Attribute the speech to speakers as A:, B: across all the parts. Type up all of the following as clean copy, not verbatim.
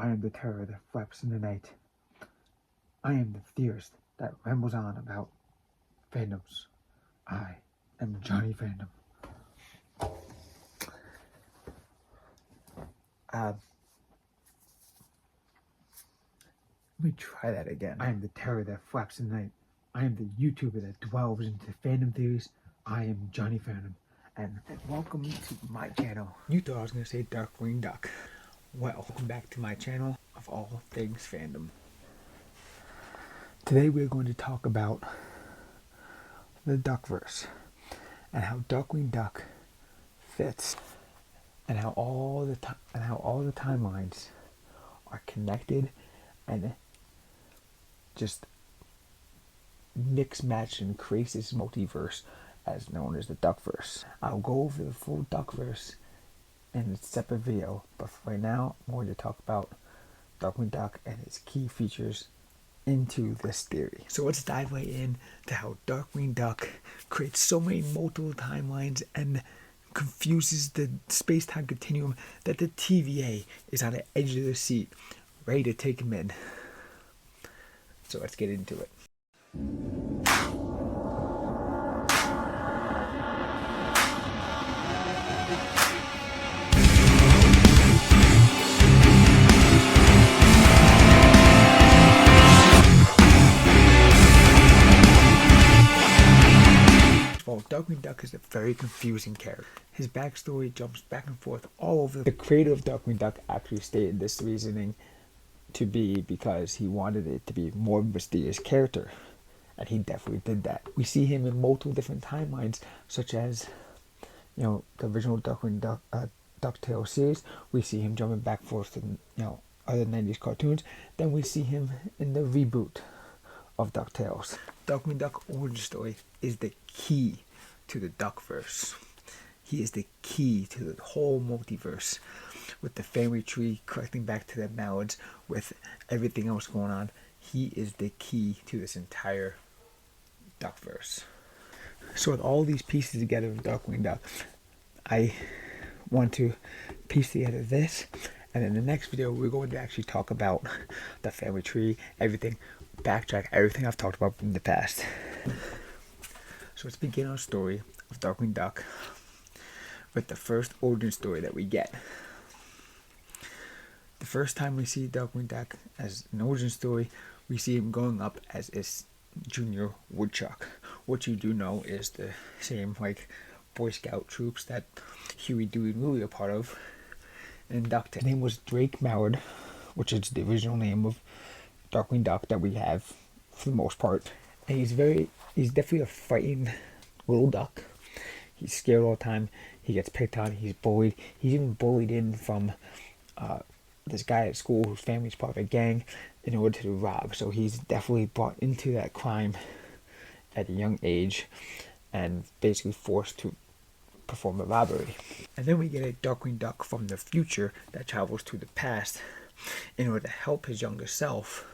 A: I am the terror that flaps in the night. I am the theorist that rambles on about fandoms. I am Johnny Fandom. Let me try that again. I am the terror that flaps in the night. I am the YouTuber that delves into fandom theories. I am Johnny Fandom. And welcome to my channel. You thought I was going to say Darkwing Duck. Well, welcome back to my channel of all things fandom. Today we're going to talk about the Duckverse and how Darkwing Duck fits, and how all the timelines are connected and just mix match and creates this multiverse as known as the Duckverse. I'll go over the full Duckverse in a separate video, but for right now I'm going to talk about Darkwing Duck and its key features into this theory. So let's dive right in to how Darkwing Duck creates so many multiple timelines and confuses the space-time continuum that the TVA is on the edge of their seat, ready to take him in. So let's get into it. Well, Darkwing Duck is a very confusing character. His backstory jumps back and forth all over. The creator of Darkwing Duck actually stated this reasoning to be because he wanted it to be a more mysterious character, and he definitely did that. We see him in multiple different timelines, such as, you know, the original Darkwing Duck DuckTales series. We see him jumping back and forth to, you know, other 90s cartoons. Then we see him in the reboot of DuckTales. Darkwing Duck Origin Story is the key to the Duckverse. He is the key to the whole multiverse, with the family tree collecting back to the Mallards, with everything else going on. He is the key to this entire Duckverse. So with all these pieces together of Darkwing Duck, I want to piece together this, and in the next video we're going to actually talk about the family tree, everything, backtrack everything I've talked about in the past. So let's begin our story of Darkwing Duck with the first origin story that we get. The first time we see Darkwing Duck as an origin story, we see him growing up as a junior woodchuck. What you do know is the same like Boy Scout troops that Huey, Dewey, and Louie are part of in DuckTales. His name was Drake Mallard, which is the original name of Darkwing Duck that we have for the most part. And he's definitely a fighting little duck. He's scared all the time. He gets picked on. He's bullied. He's even bullied in from this guy at school whose family's part of a gang in order to rob. So he's definitely brought into that crime at a young age and basically forced to perform a robbery. And then we get a Darkwing Duck from the future that travels to the past in order to help his younger self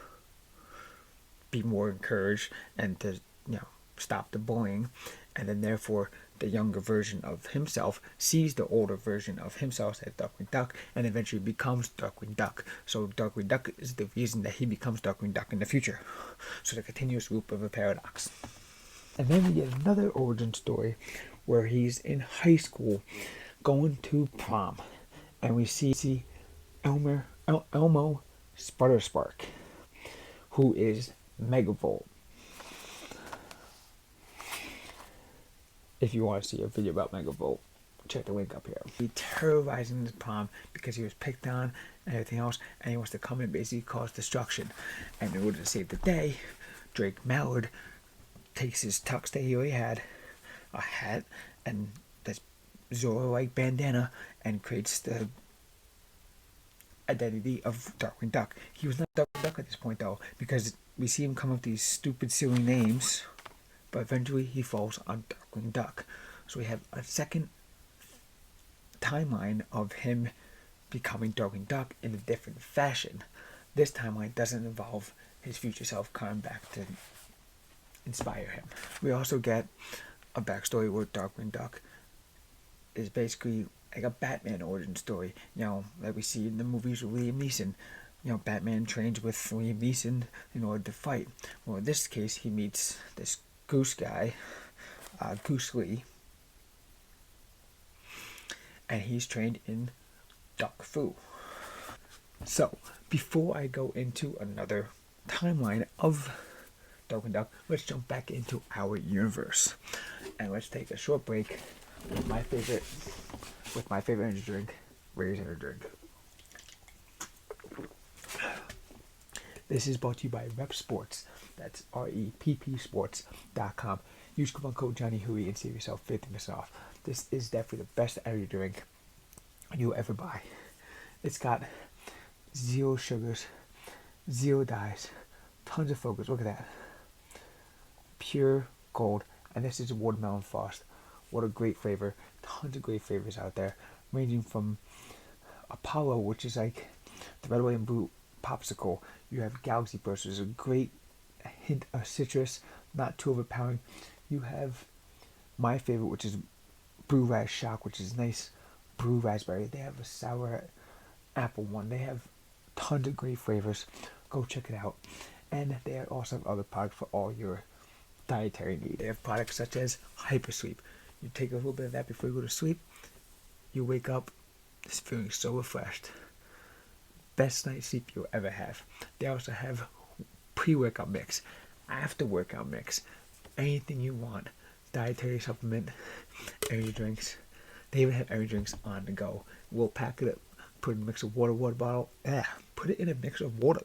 A: be more encouraged and to, you know, stop the bullying. And then therefore the younger version of himself sees the older version of himself as Darkwing Duck and eventually becomes Darkwing Duck. So Darkwing Duck is the reason that he becomes Darkwing Duck in the future. So the continuous loop of a paradox. And then we get another origin story where he's in high school going to prom, and we see Elmo Spark, who is Megavolt. If you want to see a video about Megavolt, check the link up here. He terrorizing the prom because he was picked on and everything else, and he wants to come and basically cause destruction. And in order to save the day, Drake Mallard takes his tux that he already had, a hat, and this Zorro-like bandana, and creates the identity of Darkwing Duck. He was not Darkwing Duck at this point though, because we see him come up with these stupid silly names, but eventually he falls on Darkwing Duck. So we have a second timeline of him becoming Darkwing Duck in a different fashion. This timeline doesn't involve his future self coming back to inspire him. We also get a backstory where Darkwing Duck is basically like a Batman origin story, you know, like we see in the movies with Liam Neeson, Batman trains with Liam Neeson in order to fight. Well, in this case, he meets this Goose guy, Goose Lee, and he's trained in Duck Fu. So, before I go into another timeline of Darkwing Duck, let's jump back into our universe, and let's take a short break with my favorite energy drink, Raze energy drink. This is brought to you by Repp Sports. That's REPP Sports.com. Use coupon code JohnnyHooey and save yourself 50% off. This is definitely the best energy drink you'll ever buy. It's got 0 sugars, 0 dyes, tons of focus. Look at that. Pure gold. And this is watermelon frost. What a great flavor. Tons of great flavors out there, ranging from Apollo, which is like the red, white, and blue popsicle. You have Galaxy Burst, which is a great hint of citrus, not too overpowering. You have my favorite, which is Blue Raz Shock, which is nice blue raspberry. They have a sour apple one. They have tons of great flavors. Go check it out. And they also have other products for all your dietary needs. They have products such as Hypersleep. You take a little bit of that before you go to sleep. You wake up just feeling so refreshed. Best night's sleep you'll ever have. They also have pre-workout mix, after workout mix, anything you want. Dietary supplement, energy drinks. They even have energy drinks on the go. We'll pack it up, put it in a mix of water bottle. Put it in a mix of water.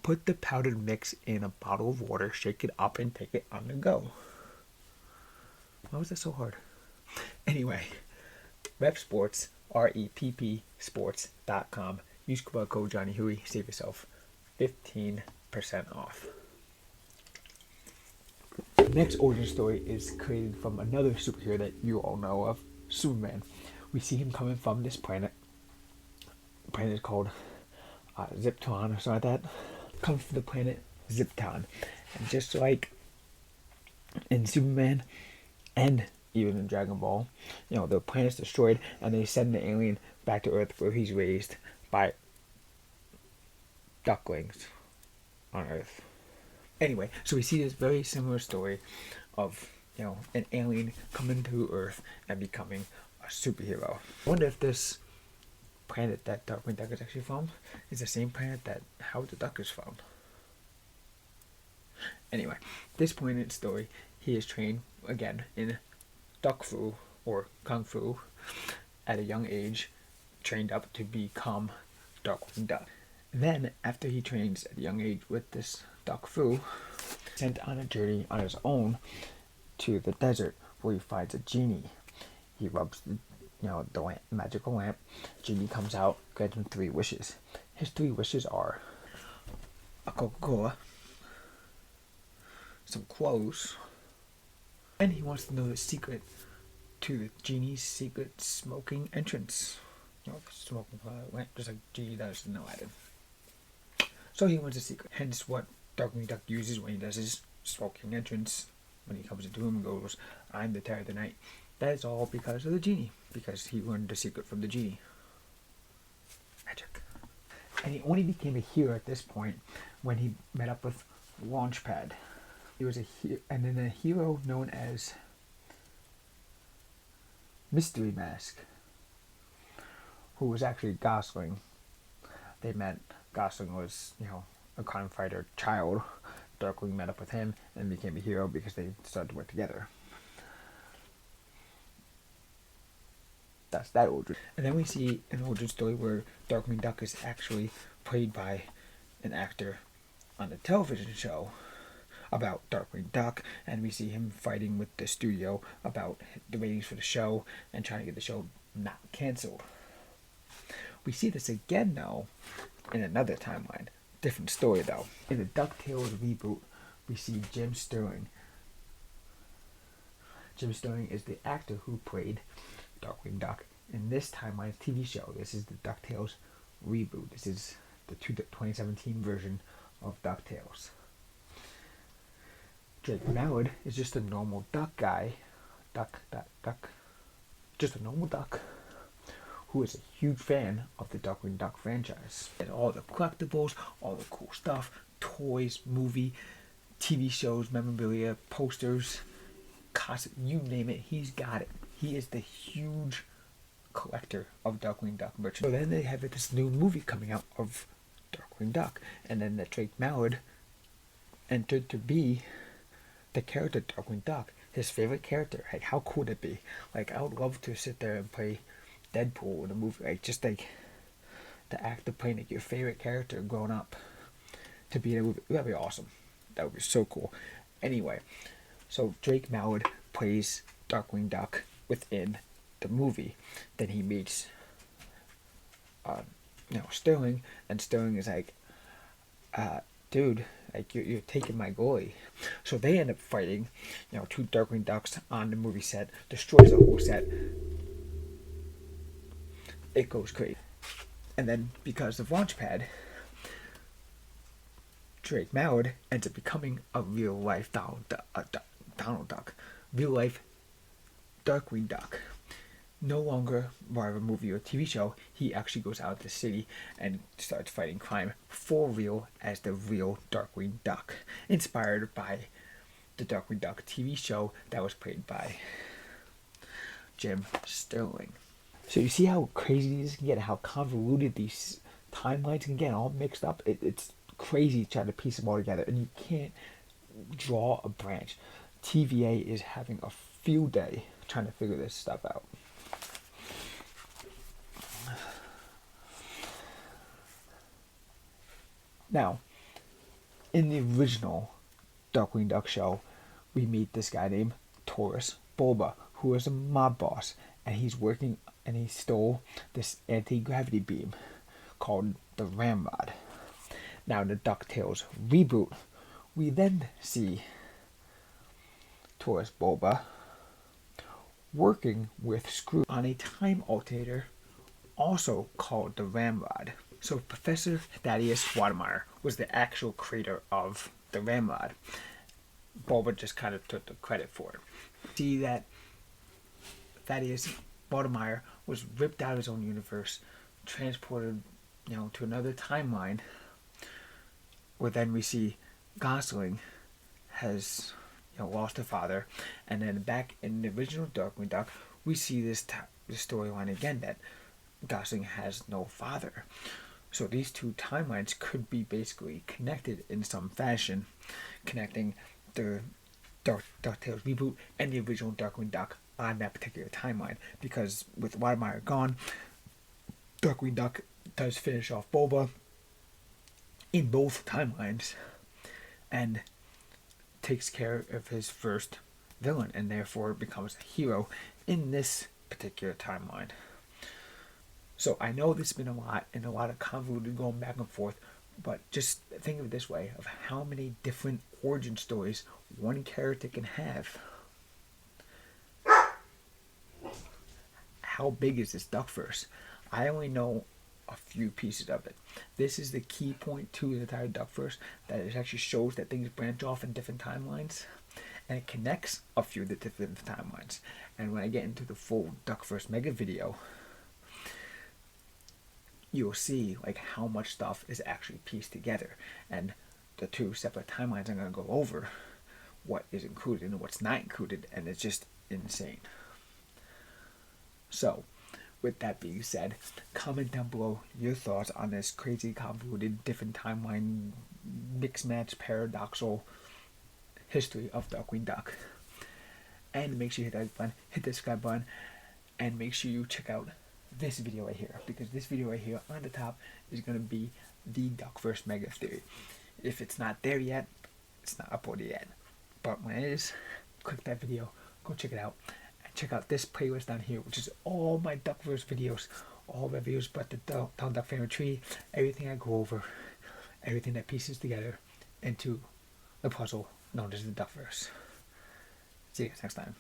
A: Put the powdered mix in a bottle of water, shake it up, and take it on the go. Why was that so hard? Anyway, Repp Sports, REPP Sports.com. Use coupon code JohnnyHooey, save yourself 15% off. The next origin story is created from another superhero that you all know of, Superman. We see him coming from this planet. The planet is called Zipton or something like that. Comes from the planet Zipton. And just like in Superman and even in Dragon Ball, the planet's destroyed and they send the alien back to Earth where he's raised by ducklings on Earth. Anyway, so we see this very similar story of, an alien coming to Earth and becoming a superhero. I wonder if this planet that Darkwing Duck is actually from is the same planet that Howard the Duck is from. Anyway, this point in the story, he is trained again in Duck Fu or Kung Fu at a young age, trained up to become Darkwing Duck. Then, after he trains at a young age with this Duck Fu, sent on a journey on his own to the desert where he finds a genie. He rubs the magical lamp. Genie comes out, grants him 3 wishes. His 3 wishes are a Coca-Cola, some clothes, and he wants to know the secret to the genie's secret smoking entrance. Smoking lamp, just like Genie does in Aladdin. So he wants a secret. Hence what Darkwing Duck uses when he does his smoking entrance. When he comes into him and goes, "I'm the terror of the night." That is all because of the genie. Because he learned the secret from the genie. Magic. And he only became a hero at this point when he met up with Launchpad. He was and then a hero known as Mystery Mask, who was actually Gosling. They met. Gosling was, a crime fighter child. Darkwing met up with him and became a hero because they started to work together. That's that origin. And then we see an origin story where Darkwing Duck is actually played by an actor on a television show about Darkwing Duck, and we see him fighting with the studio about the ratings for the show and trying to get the show not canceled. We see this again, though, in another timeline. Different story, though. In the DuckTales reboot, we see Jim Sterling. Jim Sterling is the actor who played Darkwing Duck in this timeline's TV show. This is the DuckTales reboot. This is the 2017 version of DuckTales. Drake Mallard is just a normal duck guy. Just a normal duck who is a huge fan of the Darkwing Duck franchise. And all the collectibles, all the cool stuff, toys, movie, TV shows, memorabilia, posters, you name it, he's got it. He is the huge collector of Darkwing Duck merchandise. So then they have this new movie coming out of Darkwing Duck, and then the Drake Mallard entered to be the character Darkwing Duck, his favorite character. Like, how cool would it be? Like, I would love to sit there and play Deadpool in a movie, like, just like the act of playing like your favorite character growing up to be in a movie. That'd be awesome. That would be so cool. Anyway, so Drake Mallard plays Darkwing Duck within the movie. Then he meets Sterling, and Sterling is like, dude, like, you're taking my goalie. So they end up fighting, two Darkwing Ducks on the movie set, destroys the whole set. It goes crazy. And then because of Launchpad, Drake Mallard ends up becoming a real life Donald Duck, real life Darkwing Duck. No longer part of a movie or TV show. He actually goes out to the city and starts fighting crime for real as the real Darkwing Duck, inspired by the Darkwing Duck TV show that was played by Jim Sterling. So you see how crazy this can get, how convoluted these timelines can get, all mixed up. It's crazy trying to piece them all together, and you can't draw a branch. TVA is having a field day trying to figure this stuff out. Now, in the original Darkwing Duck show, we meet this guy named Taurus Bulba, who is a mob boss, and he's working, and he stole this anti-gravity beam called the Ramrod. Now, in the DuckTales reboot, we then see Taurus Bulba working with Screw on a time alternator also called the Ramrod. So Professor Thaddeus Wademeyer was the actual creator of the Ramrod. Bulba just kind of took the credit for it. See that Thaddeus Wademeyer was ripped out of his own universe, transported, to another timeline, where then we see Gosling has, lost a father, and then back in the original Darkwing Duck, we see this storyline again that Gosling has no father. So these two timelines could be basically connected in some fashion, connecting the DuckTales reboot and the original Darkwing Duck on that particular timeline. Because with Wademeyer gone, Darkwing Duck does finish off Bulba in both timelines and takes care of his first villain, and therefore becomes a hero in this particular timeline. So I know this has been a lot, and a lot of convoluted going back and forth, but just think of it this way, of how many different origin stories one character can have. How big is this Duckverse? I only know a few pieces of it. This is the key point to the entire Duckverse, that it actually shows that things branch off in different timelines, and it connects a few of the different timelines. And when I get into the full Duckverse mega video, you'll see like how much stuff is actually pieced together, and the two separate timelines I'm going to go over what is included and what's not included, and it's just insane. So with that being said, comment down below your thoughts on this crazy, convoluted, different timeline, mix match, paradoxal history of Darkwing Duck. And make sure you hit that like button, hit the subscribe button, and make sure you check out this video right here, because this video right here on the top is going to be the Duckverse Mega Theory. If it's not there yet, it's not uploaded yet. But when it is, click that video, go check it out. Check out this playlist down here, which is all my Duckverse videos, all the videos but the Donald Duck family tree, everything I go over, everything that pieces together into the puzzle known as the Duckverse. See you guys next time.